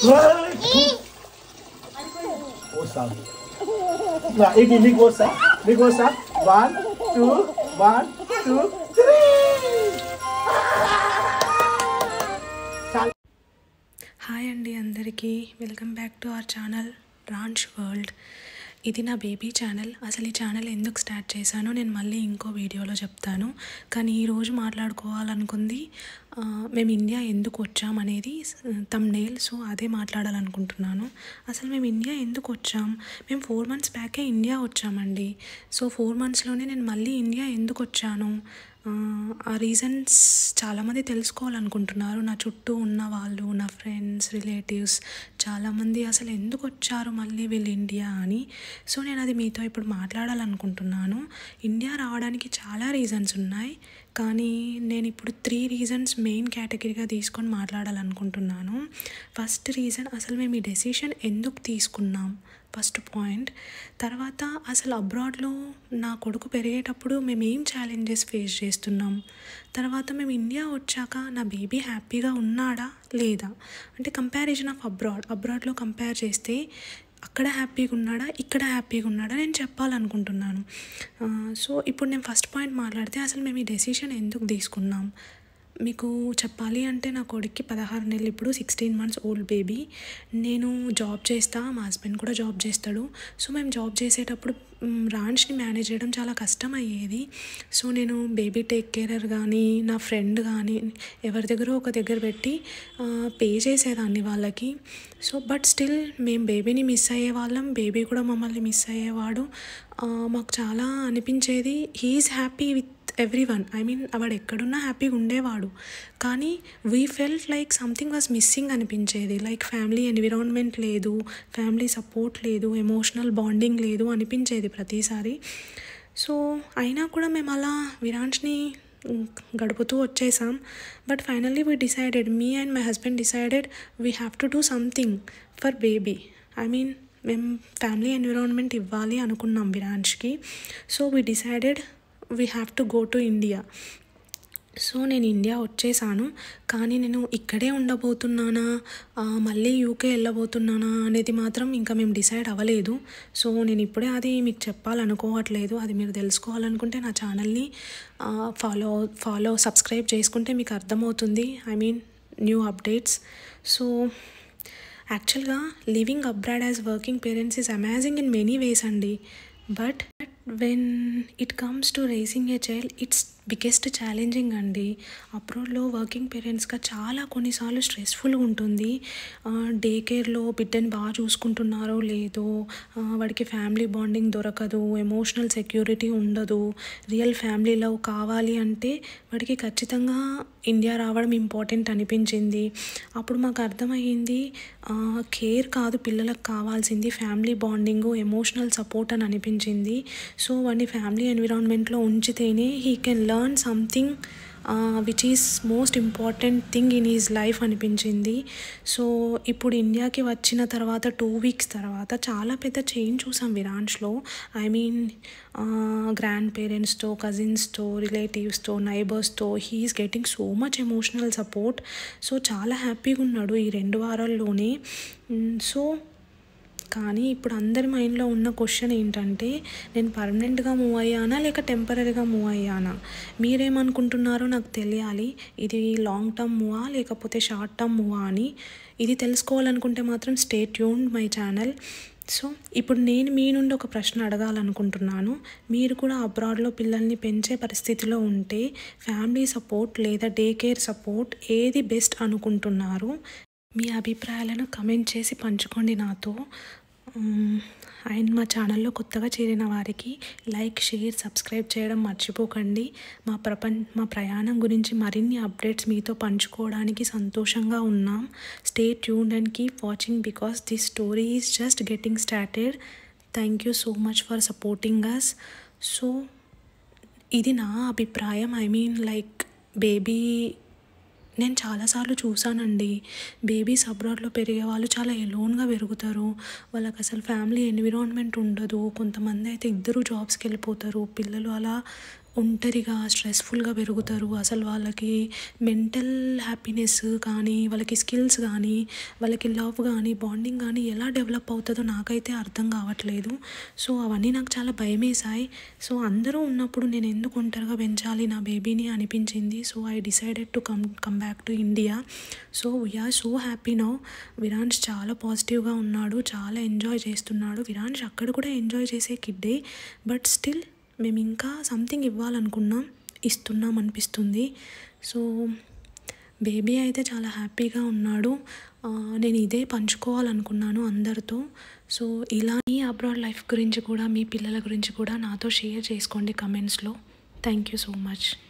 Usap. Nah, ini gosap. Ini gosap. 1, 2, 1, 2, 3. Hi అండి అందరికీ, welcome back to our channel ranch world. ఇది నా baby channel. అసలు ఈ ఛానల్ ఎందుకు స్టార్ట్ చేశానో నేను మళ్ళీ ఇంకో వీడియోలో చెప్తాను. కానీ ఈరోజు మాట్లాడుకోవాలనుకుంది మేము ఇండియా ఎందుకు వచ్చామనేది థంబ్నెయిల్. సో అదే మాట్లాడాలనుకుంటున్నాను. అసలు మేము ఇండియా ఎందుకు వచ్చాం? మేము 4 months బ్యాకే ఇండియా వచ్చామండి. సో 4 monthsలోనే నేను మళ్ళీ ఇండియా ఎందుకు వచ్చాను, ఆ రీజన్స్ చాలామంది తెలుసుకోవాలనుకుంటున్నారు. నా చుట్టూ ఉన్న వాళ్ళు, నా ఫ్రెండ్స్, రిలేటివ్స్ చాలామంది అసలు ఎందుకు వచ్చారు మళ్ళీ వీళ్ళు ఇండియా అని. సో నేను అది మీతో ఇప్పుడు మాట్లాడాలనుకుంటున్నాను. ఇండియా రావడానికి చాలా రీజన్స్ ఉన్నాయి, కానీ నేను ఇప్పుడు 3 reasons మెయిన్ కేటగిరీగా తీసుకొని మాట్లాడాలనుకుంటున్నాను. ఫస్ట్ రీజన్, అసలు మేము ఈ డెసిషన్ ఎందుకు తీసుకున్నాం, ఫస్ట్ పాయింట్. తర్వాత అసలు అబ్రాడ్లో నా కొడుకు పెరిగేటప్పుడు మేము ఏం ఛాలెంజెస్ ఫేస్ చేస్తున్నాం. తర్వాత మేము ఇండియా వచ్చాక నా బేబీ హ్యాపీగా ఉన్నాడా లేదా, అంటే కంపారిజన్ ఆఫ్ అబ్రాడ్లో కంపేర్ చేస్తే అక్కడ హ్యాపీగా ఉన్నాడా, ఇక్కడ హ్యాపీగా ఉన్నాడా నేను చెప్పాలనుకుంటున్నాను. సో ఇప్పుడు నేను ఫస్ట్ పాయింట్ మాట్లాడితే అసలు మేము ఈ డెసిషన్ ఎందుకు తీసుకున్నాం మీకు చెప్పాలి అంటే, నా కొడుక్కి 16 నెలలు, ఇప్పుడు 16 months ఓల్డ్ బేబీ. నేను జాబ్ చేస్తా, మా హస్బెండ్ కూడా జాబ్ చేస్తాడు. సో మేము జాబ్ చేసేటప్పుడు రాంచ్ని మేనేజ్ చేయడం చాలా కష్టం అయ్యేది. సో నేను బేబీ టేక్ కేరర్ కానీ, నా ఫ్రెండ్ కానీ ఎవరి దగ్గర ఒక దగ్గర పెట్టి పే చేసేదాన్ని వాళ్ళకి. సో బట్ స్టిల్ మేము బేబీని మిస్ అయ్యేవాళ్ళం, బేబీ కూడా మమ్మల్ని మిస్ అయ్యేవాడు. మాకు చాలా అనిపించేది, he's happy with everyone. I mean వాడు ఎక్కడున్నా హ్యాపీగా ఉండేవాడు, కానీ we felt like something was missing అనిపించేది. లైక్ ఫ్యామిలీ ఎన్విరాన్మెంట్ లేదు, ఫ్యామిలీ సపోర్ట్ లేదు, ఎమోషనల్ బాండింగ్ లేదు అనిపించేది ప్రతిసారి. సో అయినా కూడా మేము అలా విరాంచ్ని గడుపుతూ వచ్చేసాం. But finally we decided, me and my husband decided we have to do something for baby. I mean మేము ఫ్యామిలీ ఎన్విరాన్మెంట్ ఇవ్వాలి అనుకున్నాం విరాంచ్కి. So we decided we have to go to India. So నేను ఇండియా వచ్చేసాను, కానీ నేను ఇక్కడే ఉండబోతున్నానా, మళ్ళీ యూకే వెళ్ళబోతున్నానా అనేది మాత్రం ఇంకా మేము డిసైడ్ అవ్వలేదు. సో నేను ఇప్పుడే అది మీకు చెప్పాలనుకోవట్లేదు. అది మీరు తెలుసుకోవాలనుకుంటే నా ఛానల్ని సబ్స్క్రైబ్ చేసుకుంటే మీకు అర్థమవుతుంది. I mean new updates. So యాక్చువల్గా living abroad as working parents is amazing in many ways అండి. But when it comes to raising a child, it's biggest challenging అండి. అబ్రాడ్లో వర్కింగ్ పేరెంట్స్గా చాలా కొన్నిసార్లు స్ట్రెస్ఫుల్గా ఉంటుంది. డే కేర్లో బిడ్డని బాగా చూసుకుంటున్నారో లేదో, వాడికి ఫ్యామిలీ బాండింగ్ దొరకదు, ఎమోషనల్ సెక్యూరిటీ ఉండదు, రియల్ ఫ్యామిలీ లవ్ కావాలి అంటే వాడికి ఖచ్చితంగా ఇండియా రావడం ఇంపార్టెంట్ అనిపించింది. అప్పుడు మాకు అర్థమయ్యింది, కేర్ కాదు పిల్లలకు కావాల్సింది, ఫ్యామిలీ బాండింగు, ఎమోషనల్ సపోర్ట్ అని అనిపించింది. సో వాడిని ఫ్యామిలీ ఎన్విరాన్మెంట్లో ఉంచితేనే he can learn something which is most important thing in his life అనిపించింది. సో ఇప్పుడు ఇండియాకి వచ్చిన తర్వాత 2 weeks తర్వాత చాలా పెద్ద చేంజ్ చూసాం విరాంచ్లో. ఐ మీన్ గ్రాండ్ పేరెంట్స్తో, కజిన్స్తో, రిలేటివ్స్తో, నైబర్స్తో he is getting so much emotional support. So చాలా హ్యాపీగా ఉన్నాడు ఈ 2 వారాల్లోనే. సో కానీ ఇప్పుడు అందరి మైండ్లో ఉన్న క్వశ్చన్ ఏంటంటే, నేను పర్మనెంట్గా మూవ్ అయ్యానా లేక టెంపరీగా మూవ్ అయ్యానా? మీరేమనుకుంటున్నారో నాకు తెలియాలి. ఇది లాంగ్ టర్మ్ మూవా లేకపోతే షార్ట్ టర్మ్ మూవా అని. ఇది తెలుసుకోవాలనుకుంటే మాత్రం stay tuned my channel. So ఇప్పుడు నేను మీ నుండి ఒక ప్రశ్న అడగాలనుకుంటున్నాను. మీరు కూడా అబ్రాడ్లో పిల్లల్ని పెంచే పరిస్థితిలో ఉంటే ఫ్యామిలీ సపోర్ట్ లేదా డే కేర్ సపోర్ట్ ఏది బెస్ట్ అనుకుంటున్నారు? మీ అభిప్రాయాలను కమెంట్ చేసి పంచుకోండి నాతో. అండ్ మా ఛానల్లో కొత్తగా చేరిన వారికి లైక్, షేర్, సబ్స్క్రైబ్ చేయడం మర్చిపోకండి. మా ప్రయాణం గురించి మరిన్ని అప్డేట్స్ మీతో పంచుకోవడానికి సంతోషంగా ఉన్నాం. Stay tuned and keep watching because this story is just getting started. Thank you so much for supporting us. So ఇది నా అభిప్రాయం. ఐ మీన్ లైక్ బేబీ నేను చాలాసార్లు చూసానండి, బేబీస్ అబ్రాడ్లో పెరిగే వాళ్ళు చాలా ఎలోన్గా పెరుగుతారు. వాళ్ళకి అసలు ఫ్యామిలీ ఎన్విరాన్మెంట్ ఉండదు. కొంతమంది అయితే 2 jobsకి వెళ్ళిపోతారు. పిల్లలు అలా ఒంటరిగా స్ట్రెస్ఫుల్గా పెరుగుతారు. అసలు వాళ్ళకి మెంటల్ హ్యాపీనెస్ కానీ, వాళ్ళకి స్కిల్స్ కానీ, వాళ్ళకి లవ్ కానీ, బాండింగ్ కానీ ఎలా డెవలప్ అవుతుందో నాకైతే అర్థం కావట్లేదు. సో అవన్నీ నాకు చాలా భయమేసాయి. సో అందరూ ఉన్నప్పుడు నేను ఎందుకు ఒంటరిగా పెంచాలి నా బేబీని అనిపించింది. So I decided to come back to India. So we are so happy now. Viransh చాలా పాజిటివ్గా ఉన్నాడు, చాలా ఎంజాయ్ చేస్తున్నాడు. విరాంష్ అక్కడ కూడా ఎంజాయ్ చేసే కిడ్డే, బట్ స్టిల్ మేము ఇంకా సంథింగ్ ఇస్తున్నాం అనిపిస్తుంది. సో బేబీ అయితే చాలా హ్యాపీగా ఉన్నాడు. నేను ఇదే పంచుకోవాలనుకున్నాను అందరితో. సో ఇలా మీ అబ్రాడ్ లైఫ్ గురించి కూడా, మీ పిల్లల గురించి కూడా నాతో షేర్ చేసుకోండి కమెంట్స్లో. Thank you so much.